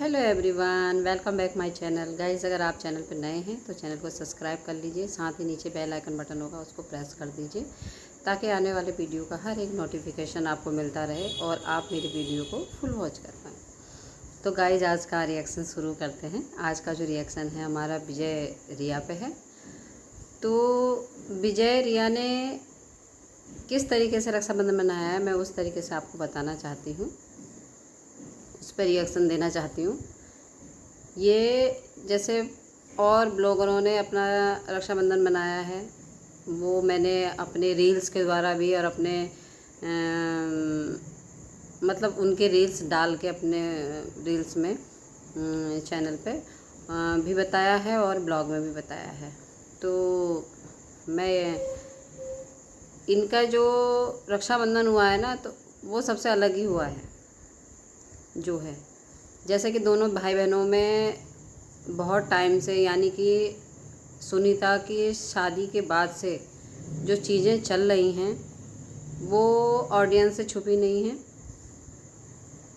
Hello everyone, welcome back my channel. Guys, अगर आप channel पर नए हैं तो चैनल को सब्सक्राइब कर लीजिए। साथ ही नीचे बेल आइकन बटन होगा, उसको प्रेस कर दीजिए ताकि आने वाले वीडियो का हर एक नोटिफिकेशन आपको मिलता रहे और आप मेरी वीडियो को फुल वॉच कर पाएँ। तो गाइस, आज का रिएक्शन शुरू करते हैं। आज का जो रिएक्शन है हमारा विजय रिया पे है। तो विजय रिया ने किस तरीके से रक्षाबंधन मनाया है, मैं उस तरीके से आपको बताना चाहती हूँ, उस पर रिएक्शन देना चाहती हूँ। ये जैसे और ब्लॉगरों ने अपना रक्षाबंधन मनाया है, वो मैंने अपने रील्स के द्वारा भी और अपने मतलब उनके रील्स डाल के अपने रील्स में चैनल पे भी बताया है और ब्लॉग में भी बताया है। तो मैं इनका जो रक्षाबंधन हुआ है ना, तो वो सबसे अलग ही हुआ है जो है। जैसे कि दोनों भाई बहनों में बहुत टाइम से, यानी कि सुनीता की शादी के बाद से जो चीज़ें चल रही हैं वो ऑडियंस से छुपी नहीं हैं।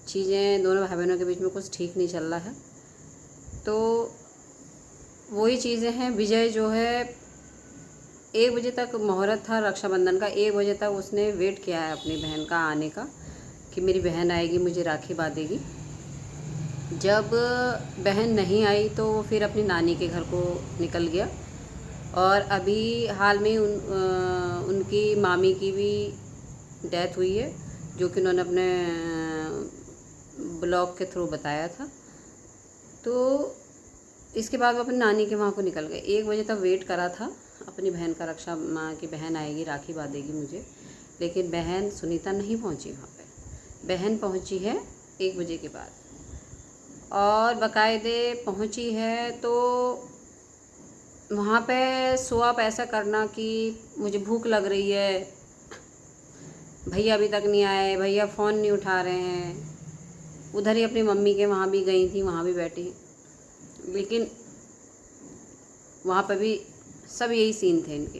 चीज़ें दोनों भाई बहनों के बीच में कुछ ठीक नहीं चल रहा है। तो वही चीज़ें हैं। विजय जो है 1 बजे तक मुहूर्त था रक्षाबंधन का, 1 बजे तक उसने वेट किया है अपनी बहन का आने का कि मेरी बहन आएगी, मुझे राखी बांधेगी। जब बहन नहीं आई तो फिर अपनी नानी के घर को निकल गया। और अभी हाल में उनकी मामी की भी डेथ हुई है, जो कि उन्होंने अपने ब्लॉग के थ्रू बताया था। तो इसके बाद वो अपनी नानी के वहाँ को निकल गए। 1 बजे तक वेट करा था अपनी बहन का, रक्षा माँ की बहन आएगी, राखी बांधेगी मुझे, लेकिन बहन सुनीता नहीं पहुँची वहाँ पे। बहन पहुँची है 1 बजे के बाद, और बाकायदे पहुँची है तो वहाँ पे शो अप ऐसा करना कि मुझे भूख लग रही है, भैया अभी तक नहीं आए, भैया फ़ोन नहीं उठा रहे हैं। उधर ही अपनी मम्मी के वहाँ भी गई थी, वहाँ भी बैठी, लेकिन वहाँ पे भी सब यही सीन थे इनके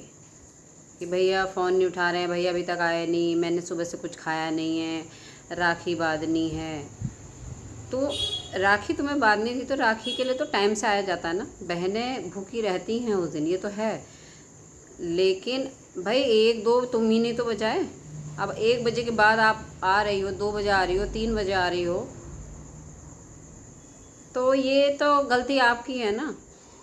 कि भैया फ़ोन नहीं उठा रहे हैं, भैया अभी तक आए नहीं, मैंने सुबह से कुछ खाया नहीं है, राखी बांधनी है। तो राखी तुम्हें बांधनी थी तो राखी के लिए तो टाइम से आया जाता है ना। बहनें भूखी रहती हैं उस दिन, ये तो है, लेकिन भाई 1-2 तुम ही नहीं तो बचाए। अब 1 बजे के बाद आप आ रही हो, 2 बजे आ रही हो, 3 बजे आ रही हो, तो ये तो गलती आपकी है ना।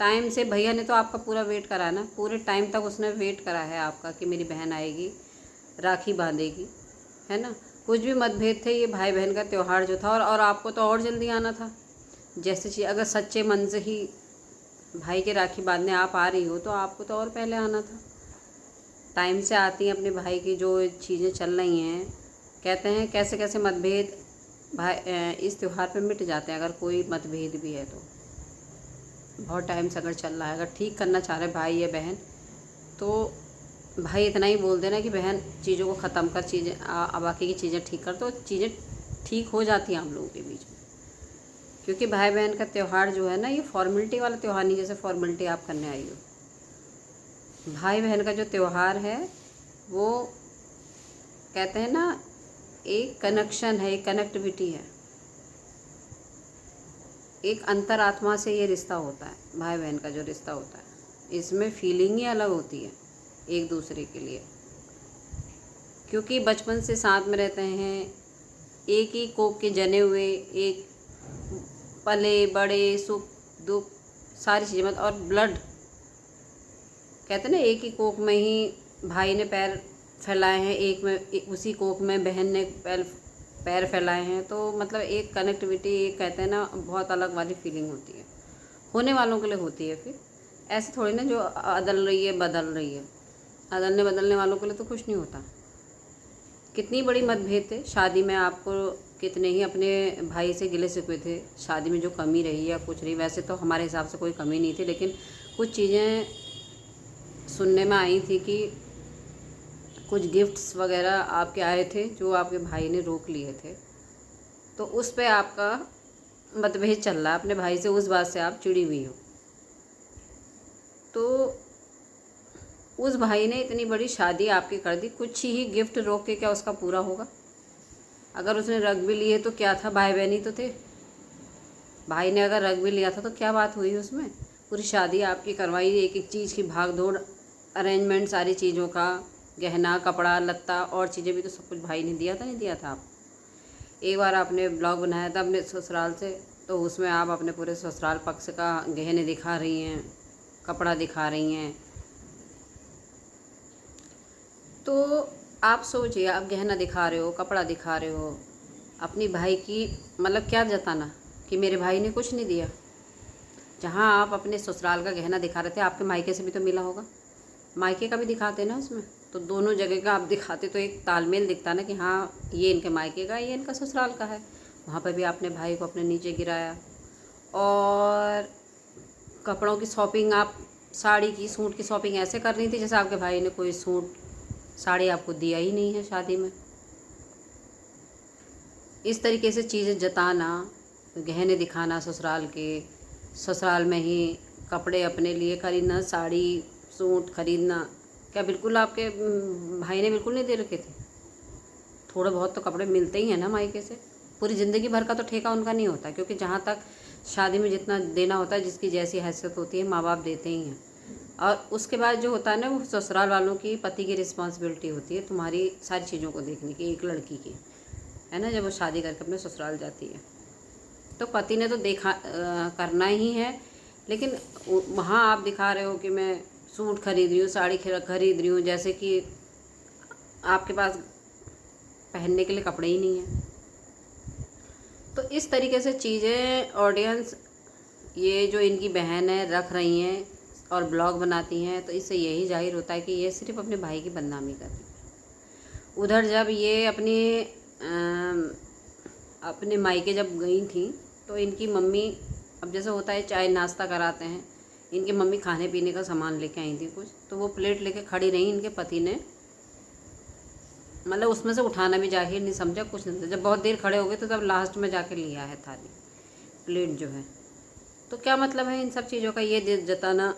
टाइम से भैया ने तो आपका पूरा वेट करा ना, पूरे टाइम तक उसने वेट करा है आपका कि मेरी बहन आएगी, राखी बांधेगी, है ना। कुछ भी मतभेद थे, ये भाई बहन का त्यौहार जो था, और आपको तो और जल्दी आना था। जैसे चीज़ अगर सच्चे मन से ही भाई के राखी बांधने आप आ रही हो तो आपको तो और पहले आना था। टाइम से आती हैं अपने भाई की जो चीज़ें चल रही हैं। कहते हैं कैसे कैसे मतभेद भाई इस त्यौहार पे मिट जाते हैं, अगर कोई मतभेद भी है तो। बहुत टाइम से अगर चल रहा है, अगर ठीक करना चाह रहे भाई या बहन, तो भाई इतना ही बोल देना कि बहन चीज़ों को ख़त्म कर, चीज़ें बाकी की चीज़ें ठीक कर, तो चीज़ें ठीक हो जाती हैं आप लोगों के बीच में। क्योंकि भाई बहन का त्यौहार जो है ना, ये फॉर्मेलिटी वाला त्यौहार नहीं जैसे फॉर्मेलिटी आप करने आई हो। भाई बहन का जो त्यौहार है वो कहते हैं ना, एक कनेक्शन है, एक कनेक्टिविटी है, एक अंतरात्मा से ये रिश्ता होता है। भाई बहन का जो रिश्ता होता है, इसमें फीलिंग ही अलग होती है एक दूसरे के लिए, क्योंकि बचपन से साथ में रहते हैं, एक ही कोख के जने हुए, एक पले बड़े, सुख दुख सारी चीज़ें, मतलब और ब्लड कहते हैं ना, एक ही कोख में ही भाई ने पैर फैलाए हैं, उसी कोख में बहन ने पैर फैलाए हैं। तो मतलब एक कनेक्टिविटी, एक कहते हैं ना, बहुत अलग वाली फीलिंग होती है, होने वालों के लिए होती है। फिर ऐसे थोड़ी ना जो अदल रही है बदल रही है, अदलने बदलने वालों के लिए तो कुछ नहीं होता। कितनी बड़ी मतभेद थे शादी में, आपको कितने ही अपने भाई से गिले शिकवे थे, शादी में जो कमी रही या कुछ रही। वैसे तो हमारे हिसाब से कोई कमी नहीं थी, लेकिन कुछ चीज़ें सुनने में आई थी कि कुछ गिफ्ट्स वगैरह आपके आए थे जो आपके भाई ने रोक लिए थे। तो उस पे आपका मतभेद चल रहा है अपने भाई से, उस बात से आप चिड़ी हुई हो। तो उस भाई ने इतनी बड़ी शादी आपकी कर दी, कुछ ही गिफ्ट रोक के क्या उसका पूरा होगा? अगर उसने रख भी लिए तो क्या था, भाई बहन ही तो थे। भाई ने अगर रख भी लिया था तो क्या बात हुई उसमें? पूरी शादी आपकी करवाई, एक एक चीज़ की भाग दौड़, अरेंजमेंट सारी चीज़ों का, गहना कपड़ा लत्ता और चीज़ें भी तो सब कुछ भाई ने दिया था, नहीं दिया था आप? एक बार आपने ब्लॉग बनाया था अपने ससुराल से, तो उसमें आप अपने पूरे ससुराल पक्ष का गहने दिखा रही हैं, कपड़ा दिखा रही हैं। तो आप सोचिए, आप गहना दिखा रहे हो, कपड़ा दिखा रहे हो अपनी भाई की, मतलब क्या जताना कि मेरे भाई ने कुछ नहीं दिया। जहाँ आप अपने ससुराल का गहना दिखा रहे थे, आपके मायके से भी तो मिला होगा, मायके का भी दिखाते ना उसमें, तो दोनों जगह का आप दिखाते तो एक तालमेल दिखता ना कि हाँ ये इनके मायके का, ये इनका ससुराल का है। वहाँ पर भी आपने भाई को अपने नीचे गिराया। और कपड़ों की शॉपिंग, आप साड़ी की, सूट की शॉपिंग ऐसे कर रही थी जैसे आपके भाई ने कोई सूट साड़ी आपको दिया ही नहीं है शादी में। इस तरीके से चीज़ें जताना, गहने दिखाना ससुराल के, ससुराल में ही कपड़े अपने लिए खरीदना, साड़ी सूट खरीदना, क्या बिल्कुल आपके भाई ने बिल्कुल नहीं दे रखे थे? थोड़े बहुत तो कपड़े मिलते ही हैं ना मायके से। पूरी ज़िंदगी भर का तो ठेका उनका नहीं होता, क्योंकि जहाँ तक शादी में जितना देना होता है, जिसकी जैसी हैसियत होती है, माँ बाप देते ही हैं। और उसके बाद जो होता है ना, वो ससुराल वालों की, पति की रिस्पॉन्सिबिलिटी होती है तुम्हारी सारी चीज़ों को देखने की, एक लड़की की, है ना। जब वो शादी करके अपने ससुराल जाती है तो पति ने तो देखा करना ही है, लेकिन वहाँ आप दिखा रहे हो कि मैं सूट खरीद रही हूँ, साड़ी खरीद रही हूँ, जैसे कि आपके पास पहनने के लिए कपड़े ही नहीं हैं। तो इस तरीके से चीज़ें ऑडियंस, ये जो इनकी बहन है रख रही हैं और ब्लॉग बनाती हैं, तो इससे यही जाहिर होता है कि ये सिर्फ अपने भाई की बदनामी कर रही है। उधर जब ये अपने मायके जब गई थी तो इनकी मम्मी, अब जैसे होता है चाय नाश्ता कराते हैं, इनकी मम्मी खाने पीने का सामान लेके आई थी कुछ, तो वो प्लेट लेके खड़ी रही, इनके पति ने मतलब उसमें से उठाना भी जाहिर नहीं समझा, कुछ नहीं। जब बहुत देर खड़े हो गए तो तब लास्ट में जाके लिया है थाली, प्लेट जो है। तो क्या मतलब है इन सब चीज़ों का? ये जताना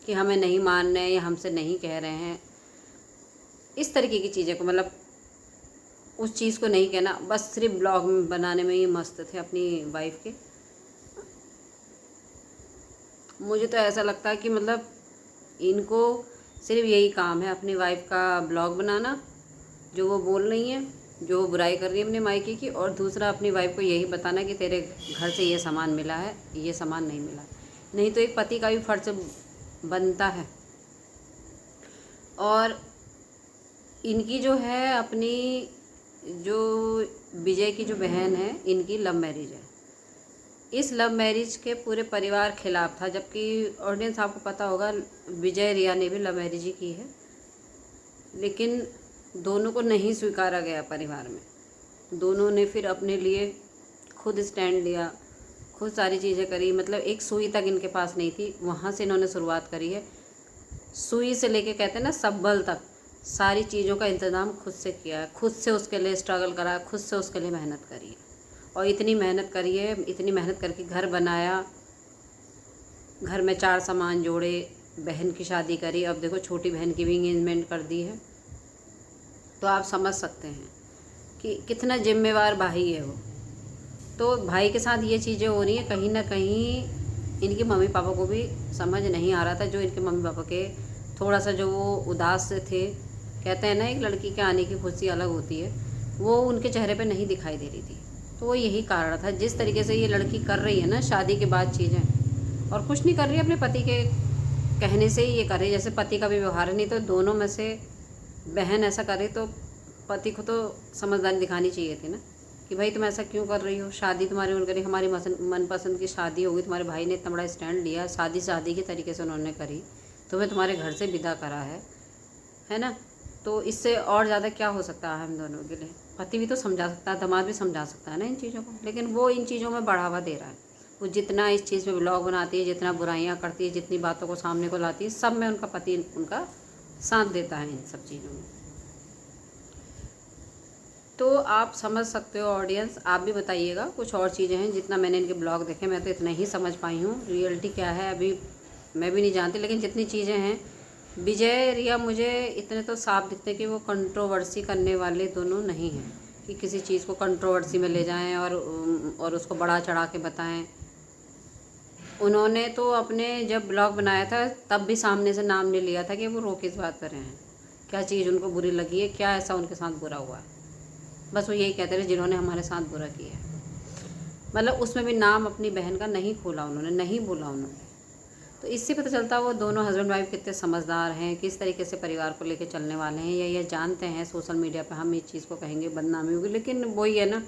कि हमें नहीं मान रहे हैं या हमसे नहीं कह रहे हैं, इस तरीके की चीज़ें को, मतलब उस चीज़ को नहीं कहना, बस सिर्फ ब्लॉग बनाने में ही मस्त थे अपनी वाइफ के। मुझे तो ऐसा लगता है कि मतलब इनको सिर्फ यही काम है, अपनी वाइफ का ब्लॉग बनाना, जो वो बोल रही हैं, जो वो बुराई कर रही है अपने मायके की, और दूसरा अपनी वाइफ को यही बताना कि तेरे घर से ये सामान मिला है, ये सामान नहीं मिला। नहीं तो एक पति का भी फर्ज बनता है। और इनकी जो है अपनी, जो विजय की जो बहन है, इनकी लव मैरिज है। इस लव मैरिज के पूरे परिवार खिलाफ था, जबकि ऑडियंस आपको पता होगा विजय रिया ने भी लव मैरिज ही की है, लेकिन दोनों को नहीं स्वीकारा गया परिवार में। दोनों ने फिर अपने लिए खुद स्टैंड लिया, खुद सारी चीज़ें करी, मतलब एक सुई तक इनके पास नहीं थी, वहाँ से इन्होंने शुरुआत करी है। सुई से लेके कहते हैं ना सब्बल तक, सारी चीज़ों का इंतज़ाम खुद से किया है, खुद से उसके लिए स्ट्रगल करा, खुद से उसके लिए मेहनत करी है। और इतनी मेहनत करी है, इतनी मेहनत करके घर बनाया, घर में 4 सामान जोड़े, बहन की शादी करी, अब देखो छोटी बहन की भी इंगेजमेंट कर दी है। तो आप समझ सकते हैं कि कितना जिम्मेवार भाई है वो। तो भाई के साथ ये चीज़ें हो रही हैं, कहीं ना कहीं इनके मम्मी पापा को भी समझ नहीं आ रहा था। जो इनके मम्मी पापा के थोड़ा सा जो वो उदास से थे, कहते हैं ना एक लड़की के आने की खुशी अलग होती है, वो उनके चेहरे पे नहीं दिखाई दे रही थी। तो वो यही कारण था। जिस तरीके से ये लड़की कर रही है ना शादी के बाद चीज़ें, और कुछ नहीं कर रही है, अपने पति के कहने से ही ये कर रही है। जैसे पति का भी व्यवहार है, नहीं तो दोनों में से बहन ऐसा करे तो पति को तो समझदारी दिखानी चाहिए थी ना, कि भाई तुम ऐसा क्यों कर रही हो, शादी तुम्हारी उन करी, हमारी मनपसंद की शादी होगी, तुम्हारे भाई ने इतना बड़ा स्टैंड लिया, शादी के तरीके से उन्होंने करी, तुम्हें तुम्हारे घर से विदा करा है ना। तो इससे और ज़्यादा क्या हो सकता है हम दोनों के लिए? पति भी तो समझा सकता है, दामाद भी समझा सकता है ना इन चीज़ों को, लेकिन वो इन चीज़ों में बढ़ावा दे रहा है। वो जितना इस चीज़ में ब्लॉग बनाती है, जितना बुराइयाँ करती है, जितनी बातों को सामने को लाती है, सब में उनका पति उनका साथ देता है इन सब चीज़ों में। तो आप समझ सकते हो ऑडियंस, आप भी बताइएगा। कुछ और चीज़ें हैं, जितना मैंने इनके ब्लॉग देखे, मैं तो इतना ही समझ पाई हूँ। रियलिटी क्या है अभी मैं भी नहीं जानती, लेकिन जितनी चीज़ें हैं, विजय रिया मुझे इतने तो साफ दिखते कि वो कंट्रोवर्सी करने वाले दोनों नहीं हैं। कि किसी चीज़ को कंट्रोवर्सी में ले जाएं और उसको बढ़ा चढ़ा के बताएं। उन्होंने तो अपने जब ब्लॉग बनाया था तब भी सामने से नाम नहीं लिया था कि वो रो किस बात पर रहे हैं, क्या चीज़ उनको बुरी लगी है, क्या ऐसा उनके साथ बुरा हुआ है। बस वो यही कहते रहे जिन्होंने हमारे साथ बुरा किया है। मतलब उसमें भी नाम अपनी बहन का नहीं खोला उन्होंने, नहीं बोला उन्होंने। तो इससे पता चलता है वो दोनों हस्बैंड वाइफ कितने समझदार हैं, किस तरीके से परिवार को लेकर चलने वाले हैं। या ये जानते हैं सोशल मीडिया पे हम इस चीज़ को कहेंगे बदनामी होगी, लेकिन वही है ना,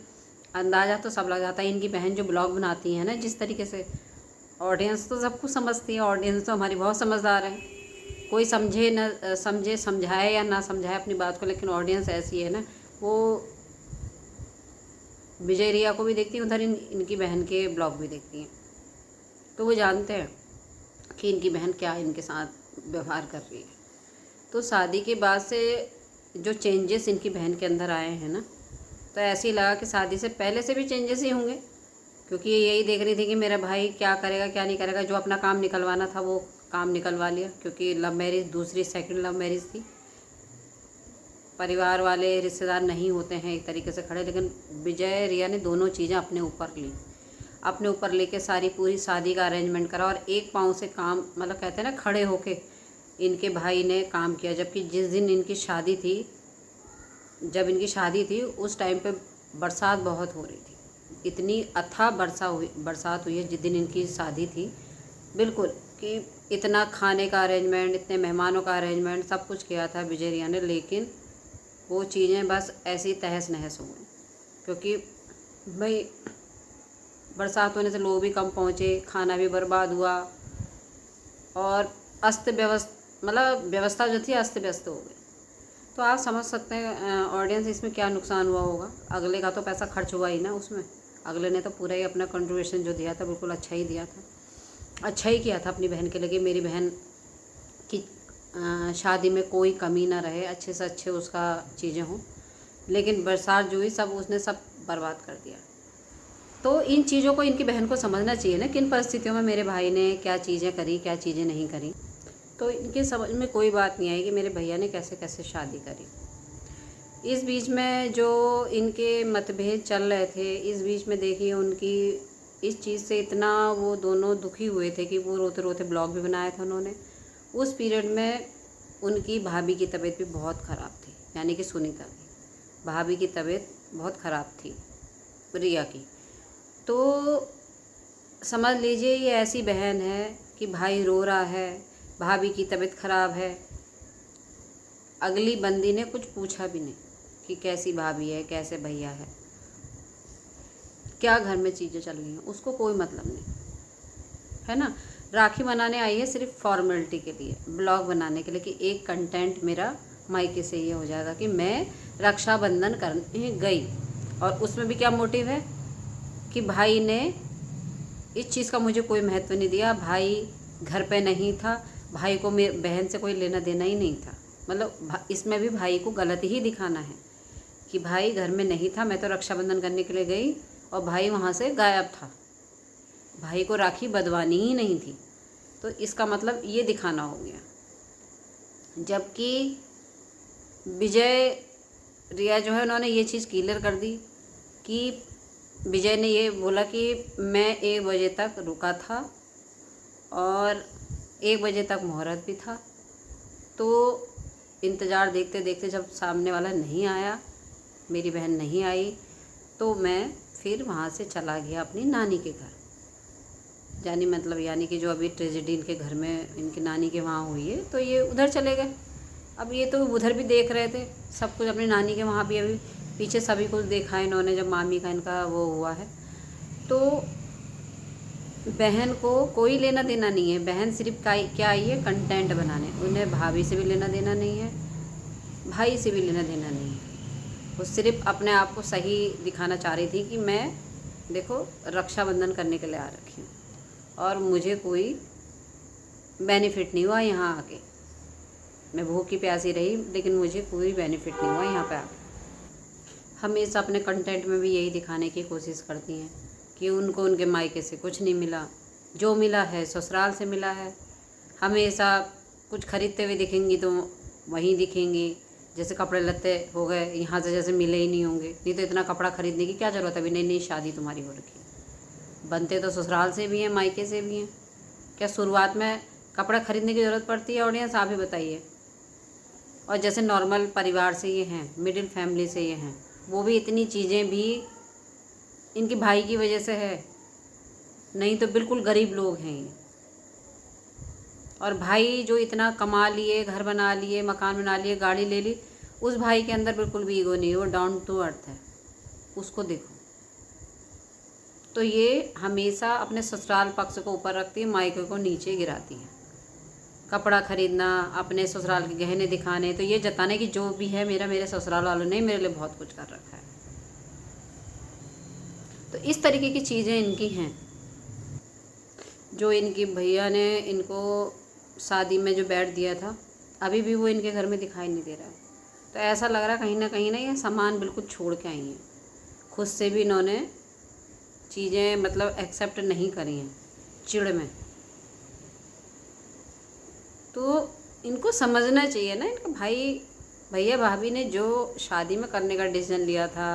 अंदाज़ा तो सब लग जाता है। इनकी बहन जो ब्लॉग बनाती है ना, जिस तरीके से, ऑडियंस तो सब कुछ समझती है, ऑडियंस तो हमारी बहुत समझदार है। कोई समझे न समझे, समझाए या ना समझाए अपनी बात को, लेकिन ऑडियंस ऐसी है ना, वो विजय रिया को भी देखती हैं, उधर इनकी बहन के ब्लॉग भी देखती हैं। तो वो जानते हैं कि इनकी बहन क्या इनके साथ व्यवहार कर रही है। तो शादी के बाद से जो चेंजेस इनकी बहन के अंदर आए हैं ना, तो ऐसे ही लगा कि शादी से पहले से भी चेंजेस ही होंगे, क्योंकि ये यही देख रही थी कि मेरा भाई क्या करेगा क्या नहीं करेगा। जो अपना काम निकलवाना था वो काम निकलवा लिया, क्योंकि लव मैरिज, दूसरी सेकंड लव मैरिज थी। परिवार वाले रिश्तेदार नहीं होते हैं एक तरीके से खड़े, लेकिन विजय रिया ने दोनों चीज़ें अपने ऊपर ली, अपने ऊपर लेके सारी पूरी शादी का अरेंजमेंट करा। और एक पाँव से काम, मतलब कहते हैं ना, खड़े होके इनके भाई ने काम किया। जबकि जिस दिन इनकी शादी थी, जब इनकी शादी थी उस टाइम पे बरसात बहुत हो रही थी, इतनी अथाह बरसात हुई है जिस दिन इनकी शादी थी, बिल्कुल, कि इतना खाने का अरेंजमेंट, इतने मेहमानों का अरेंजमेंट सब कुछ किया था विजय रिया ने। लेकिन वो चीज़ें बस ऐसी तहस नहस हो गई, क्योंकि भाई बरसात होने से लोग भी कम पहुँचे, खाना भी बर्बाद हुआ और अस्त व्यवस्था, मतलब व्यवस्था जो थी अस्त व्यस्त हो गई। तो आप समझ सकते हैं ऑडियंस इसमें क्या नुकसान हुआ होगा। अगले का तो पैसा खर्च हुआ ही ना उसमें, अगले ने तो पूरा ही अपना कंट्रीब्यूशन जो दिया था बिल्कुल अच्छा ही दिया था, अच्छा ही किया था अपनी बहन के लिए कि मेरी बहन की शादी में कोई कमी ना रहे, अच्छे से अच्छे उसका चीज़ें हों। लेकिन बरसात जो हुई सब उसने सब बर्बाद कर दिया। तो इन चीज़ों को इनकी बहन को समझना चाहिए ना, किन परिस्थितियों में मेरे भाई ने क्या चीज़ें करी, क्या चीज़ें नहीं करी। तो इनके समझ में कोई बात नहीं आई कि मेरे भैया ने कैसे कैसे शादी करी। इस बीच में जो इनके मतभेद चल रहे थे, इस बीच में देखिए उनकी इस चीज़ से इतना वो दोनों दुखी हुए थे कि वो रोते रोते ब्लॉग भी बनाया था उन्होंने। उस पीरियड में उनकी भाभी की तबीयत भी बहुत ख़राब थी, यानी कि सुनीता की भाभी की तबीयत बहुत ख़राब थी रिया की। तो समझ लीजिए ये ऐसी बहन है कि भाई रो रहा है, भाभी की तबीयत ख़राब है, अगली बंदी ने कुछ पूछा भी नहीं कि कैसी भाभी है, कैसे भैया है, क्या घर में चीज़ें चल रही हैं, उसको कोई मतलब नहीं है ना। राखी मनाने आई है सिर्फ फॉर्मेलिटी के लिए, ब्लॉग बनाने के लिए, कि एक कंटेंट मेरा मायके से ये हो जाएगा कि मैं रक्षाबंधन करने गई। और उसमें भी क्या मोटिव है कि भाई ने इस चीज़ का मुझे कोई महत्व नहीं दिया, भाई घर पे नहीं था, भाई को मेरी बहन से कोई लेना देना ही नहीं था। मतलब इसमें भी भाई को गलत ही दिखाना है कि भाई घर में नहीं था, मैं तो रक्षाबंधन करने के लिए गई और भाई वहाँ से गायब था, भाई को राखी बंधवानी ही नहीं थी। तो इसका मतलब ये दिखाना हो गया। जबकि विजय रिया जो है उन्होंने ये चीज़ क्लियर कर दी कि विजय ने ये बोला कि मैं 1 बजे तक रुका था और 1 बजे तक मुहूर्त भी था। तो इंतज़ार देखते देखते जब सामने वाला नहीं आया, मेरी बहन नहीं आई, तो मैं फिर वहाँ से चला गया अपनी नानी के घर। यानी कि जो अभी ट्रेजेडी इनके घर में इनकी नानी के वहाँ हुई है, तो ये उधर चले गए। अब ये तो उधर भी देख रहे थे सब कुछ, अपनी नानी के वहाँ भी अभी पीछे सभी कुछ देखा इन्होंने जब मामी का इनका वो हुआ है। तो बहन को कोई लेना देना नहीं है, बहन सिर्फ क्या आई है कंटेंट बनाने, उन्हें भाभी से भी लेना देना नहीं है, भाई से भी लेना देना नहीं है। वो सिर्फ अपने आप को सही दिखाना चाह रही थी कि मैं देखो रक्षाबंधन करने के लिए आ रखी हूँ और मुझे कोई बेनिफिट नहीं हुआ यहाँ आके, मैं भूखी प्यासी रही लेकिन मुझे कोई बेनिफिट नहीं हुआ यहाँ पे आके। हमेशा अपने कंटेंट में भी यही दिखाने की कोशिश करती हैं कि उनको उनके मायके से कुछ नहीं मिला, जो मिला है ससुराल से मिला है। हमेशा कुछ खरीदते हुए दिखेंगी तो वहीं दिखेंगी, जैसे कपड़े लत्ते हो गए यहाँ से जैसे मिले ही नहीं होंगे, नहीं तो इतना कपड़ा खरीदने की क्या ज़रूरत है, अभी नई नई शादी तुम्हारी हो रखी है। बनते तो ससुराल से भी हैं, मायके से भी हैं, क्या शुरुआत में कपड़ा खरीदने की ज़रूरत पड़ती है ऑडियंस, आप ही बताइए। और जैसे नॉर्मल परिवार से ये हैं, मिडिल फैमिली से ये हैं, वो भी इतनी चीज़ें भी इनके भाई की वजह से है, नहीं तो बिल्कुल गरीब लोग हैं ये। और भाई जो इतना कमा लिए, घर बना लिए, मकान बना लिए, गाड़ी ले ली, उस भाई के अंदर बिल्कुल भी ईगो नहीं है, वो डाउन टू अर्थ है, उसको देखो। तो ये हमेशा अपने ससुराल पक्ष को ऊपर रखती है, मायके को नीचे गिराती है। कपड़ा खरीदना, अपने ससुराल के गहने दिखाने, तो ये जताने कि जो भी है मेरे ससुराल वालों ने मेरे लिए बहुत कुछ कर रखा है। तो इस तरीके की चीज़ें इनकी हैं। जो इनकी भैया ने इनको शादी में जो बैठ दिया था, अभी भी वो इनके घर में दिखाई नहीं दे रहा है। तो ऐसा लग रहा है कहीं ना ये सामान बिल्कुल छोड़ के आई हैं, खुद से भी इन्होंने चीज़ें मतलब एक्सेप्ट नहीं करी हैं, चिड़ में। तो इनको समझना चाहिए ना, इनका भैया भाभी ने जो शादी में करने का डिसीजन लिया था,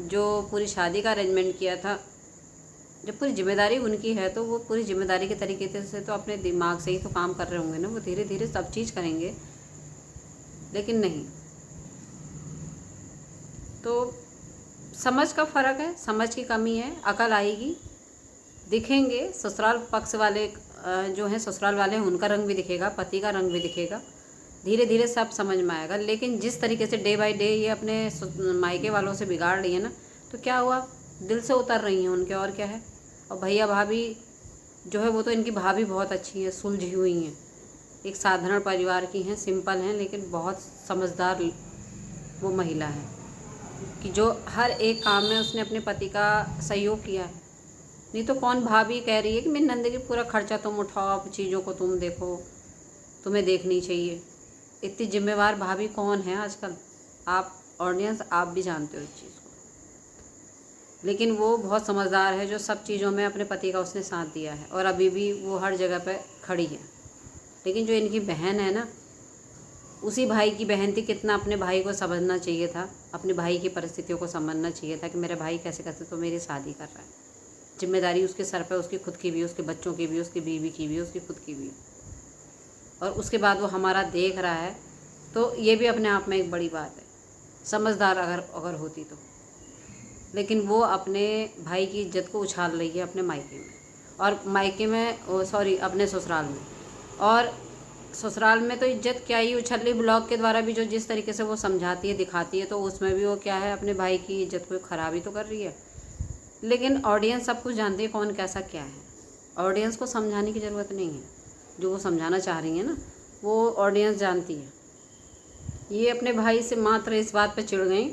जो पूरी शादी का अरेंजमेंट किया था, जब पूरी जिम्मेदारी उनकी है तो वो पूरी जिम्मेदारी के तरीके से तो अपने दिमाग से ही तो काम कर रहे होंगे ना। वो धीरे धीरे सब चीज़ करेंगे, लेकिन नहीं। तो समझ का फ़र्क है, समझ की कमी है, अकल आएगी, दिखेंगे ससुराल पक्ष वाले जो हैं, ससुराल वाले हैं, उनका रंग भी दिखेगा, पति का रंग भी दिखेगा, धीरे धीरे सब समझ में आएगा। लेकिन जिस तरीके से डे बाय डे ये अपने मायके वालों से बिगाड़ रही है ना, तो क्या हुआ, दिल से उतर रही हैं उनके, और क्या है। और भैया भाभी जो है वो तो इनकी भाभी बहुत अच्छी है, सुलझी हुई हैं, एक साधारण परिवार की हैं, सिंपल हैं, लेकिन बहुत समझदार वो महिला है कि जो हर एक काम में उसने अपने पति का सहयोग किया है। नहीं तो कौन भाभी कह रही है कि मेरी नंद की पूरा खर्चा तुम उठाओ, चीज़ों को तुम देखो, तुम्हें देखनी चाहिए। इतनी जिम्मेवार भाभी कौन है आजकल, आप ऑडियंस आप भी जानते हो इस चीज़ को। लेकिन वो बहुत समझदार है, जो सब चीज़ों में अपने पति का उसने साथ दिया है, और अभी भी वो हर जगह पे खड़ी है। लेकिन जो इनकी बहन है ना, उसी भाई की बहन थी, कितना अपने भाई को समझना चाहिए था, अपने भाई की परिस्थितियों को समझना चाहिए था कि मेरा भाई कैसे कैसे तो मेरी शादी कर रहा है। जिम्मेदारी उसके सर पे, उसकी खुद की भी, उसके बच्चों की भी, उसकी बीवी की भी, उसकी खुद की भी, और उसके बाद वो हमारा देख रहा है। तो ये भी अपने आप में एक बड़ी बात है, समझदार अगर होती तो। लेकिन वो अपने भाई की इज्जत को उछाल रही है अपने मायके में, और मायके में सॉरी अपने ससुराल में। और ससुराल में तो इज्जत क्या ही उछल रही, ब्लॉग के द्वारा भी जो जिस तरीके से वो समझाती है, दिखाती है, तो उसमें भी वो क्या है, अपने भाई की इज्जत को खराब ही तो कर रही है। लेकिन ऑडियंस सब कुछ जानती है, कौन कैसा क्या है। ऑडियंस को समझाने की ज़रूरत नहीं है, जो वो समझाना चाह रही है ना, वो ऑडियंस जानती है। ये अपने भाई से मात्र इस बात पे चिढ़ गई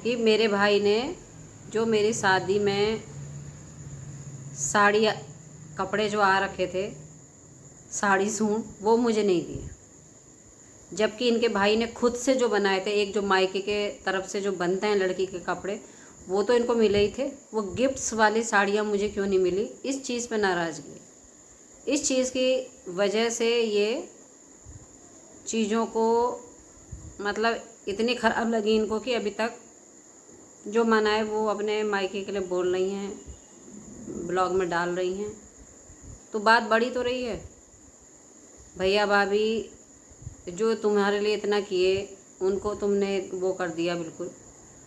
कि मेरे भाई ने जो मेरी शादी में साड़ी कपड़े जो आ रखे थे, साड़ी सूट, वो मुझे नहीं दिए, जबकि इनके भाई ने खुद से जो बनाए थे, एक जो मायके के तरफ से जो बनते हैं लड़की के कपड़े, वो तो इनको मिले ही थे, वो गिफ्ट्स वाली साड़ियाँ मुझे क्यों नहीं मिली, इस चीज़ पे नाराज़गी। इस चीज़ की वजह से ये चीज़ों को मतलब इतनी ख़राब लगी इनको कि अभी तक जो मना है वो अपने मायके के लिए बोल रही हैं, ब्लॉग में डाल रही हैं। तो बात बड़ी तो रही है, भैया भाभी जो तुम्हारे लिए इतना किए, उनको तुमने वो कर दिया बिल्कुल।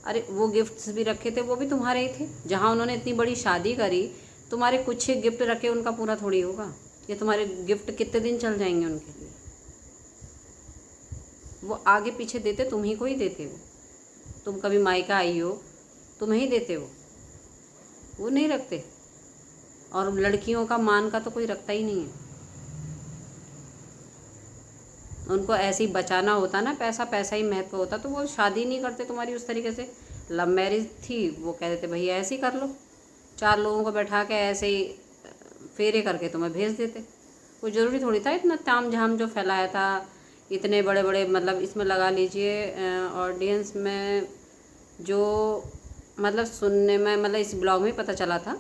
अरे वो गिफ्ट्स भी रखे थे, वो भी तुम्हारे ही थे। जहाँ उन्होंने इतनी बड़ी शादी करी, तुम्हारे कुछ ही गिफ्ट रखे, उनका पूरा थोड़ी होगा। ये तुम्हारे गिफ्ट कितने दिन चल जाएंगे उनके लिए, वो आगे पीछे देते तुम ही को ही देते हो। तुम कभी मायका आई हो, तुम ही देते हो, वो नहीं रखते। और लड़कियों का मान का तो कोई रखता ही नहीं है। उनको ऐसे ही बचाना होता ना, पैसा पैसा ही महत्व होता, तो वो शादी नहीं करते तुम्हारी उस तरीके से। लव मैरिज थी, वो कह देते भैया ऐसे ही कर लो, 4 लोगों को बैठा के ऐसे ही फेरे करके तुम्हें भेज देते। कोई ज़रूरी थोड़ी था इतना ताम झाम जो फैलाया था, इतने बड़े बड़े मतलब इसमें लगा लीजिए ऑडियंस में जो मतलब सुनने में मतलब इस ब्लॉग में पता चला था।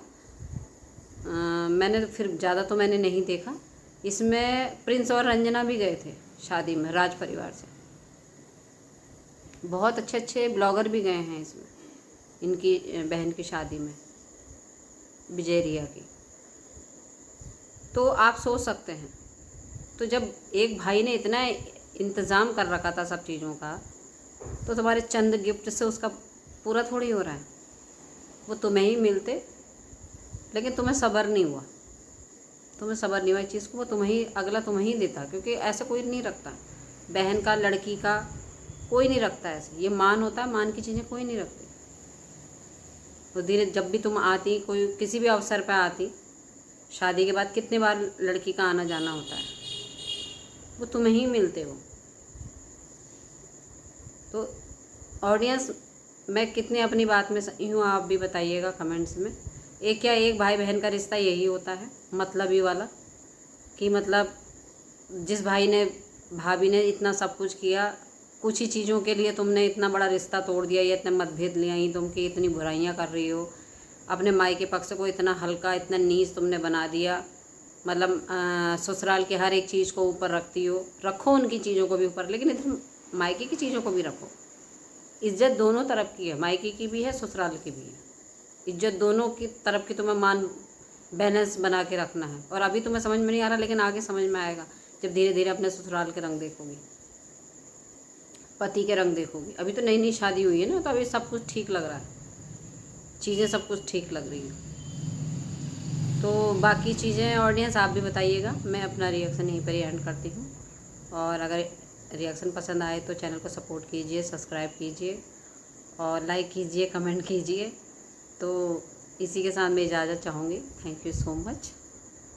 मैंने तो फिर ज़्यादा तो मैंने नहीं देखा। इसमें प्रिंस और रंजना भी गए थे शादी में राज परिवार से। बहुत अच्छे अच्छे ब्लॉगर भी गए हैं इसमें, इनकी बहन की शादी में, विजय रिया की। तो आप सोच सकते हैं, तो जब एक भाई ने इतना इंतज़ाम कर रखा था सब चीज़ों का, तो तुम्हारे चंद गिफ्ट से उसका पूरा थोड़ी हो रहा है। वो तुम्हें ही मिलते, लेकिन तुम्हें सब्र नहीं हुआ, तुम्हें सब्र नहीं हुआ इस चीज़ को, वो तुम्हें ही अगला तुम्हें ही देता, क्योंकि ऐसा कोई नहीं रखता। बहन का, लड़की का कोई नहीं रखता ऐसे। ये मान होता है, मान की चीज़ें कोई नहीं रखती। तो धीरे जब भी तुम आती, कोई किसी भी अवसर पर आती, शादी के बाद कितने बार लड़की का आना जाना होता है, वो तुम्हें ही मिलते हो। तो ऑडियंस, मैं कितने अपनी बात में सही हूँ आप भी बताइएगा कमेंट्स में। एक भाई बहन का रिश्ता यही होता है, मतलबी वाला, कि मतलब जिस भाई ने, भाभी ने इतना सब कुछ किया, कुछ ही चीज़ों के लिए तुमने इतना बड़ा रिश्ता तोड़ दिया, या इतने मतभेद ले आई तुम कि इतनी बुराइयां कर रही हो, अपने मायके पक्ष को इतना हल्का, इतना नीच तुमने बना दिया। मतलब ससुराल के हर एक चीज़ को ऊपर रखती हो, रखो उनकी चीज़ों को भी ऊपर, लेकिन इधर मायके की चीज़ों को भी रखो। इज्जत दोनों तरफ की है, मायके की भी है, ससुराल की भी है। इज्जत दोनों की तरफ की तुम्हें मान बैलेंस बना के रखना है। और अभी तुम्हें समझ में नहीं आ रहा, लेकिन आगे समझ में आएगा जब धीरे धीरे अपने ससुराल के रंग देखोगी, पति के रंग देखोगी। अभी तो नई नई शादी हुई है ना, तो अभी सब कुछ ठीक लग रहा है, चीज़ें सब कुछ ठीक लग रही हैं। तो बाकी चीज़ें ऑडियंस आप भी बताइएगा। मैं अपना रिएक्शन यहीं पर ही एंड करती हूँ। और अगर रिएक्शन पसंद आए तो चैनल को सपोर्ट कीजिए, सब्सक्राइब कीजिए और लाइक कीजिए, कमेंट कीजिए। तो इसी के साथ मैं इजाज़त चाहूँगी। Thank you so much.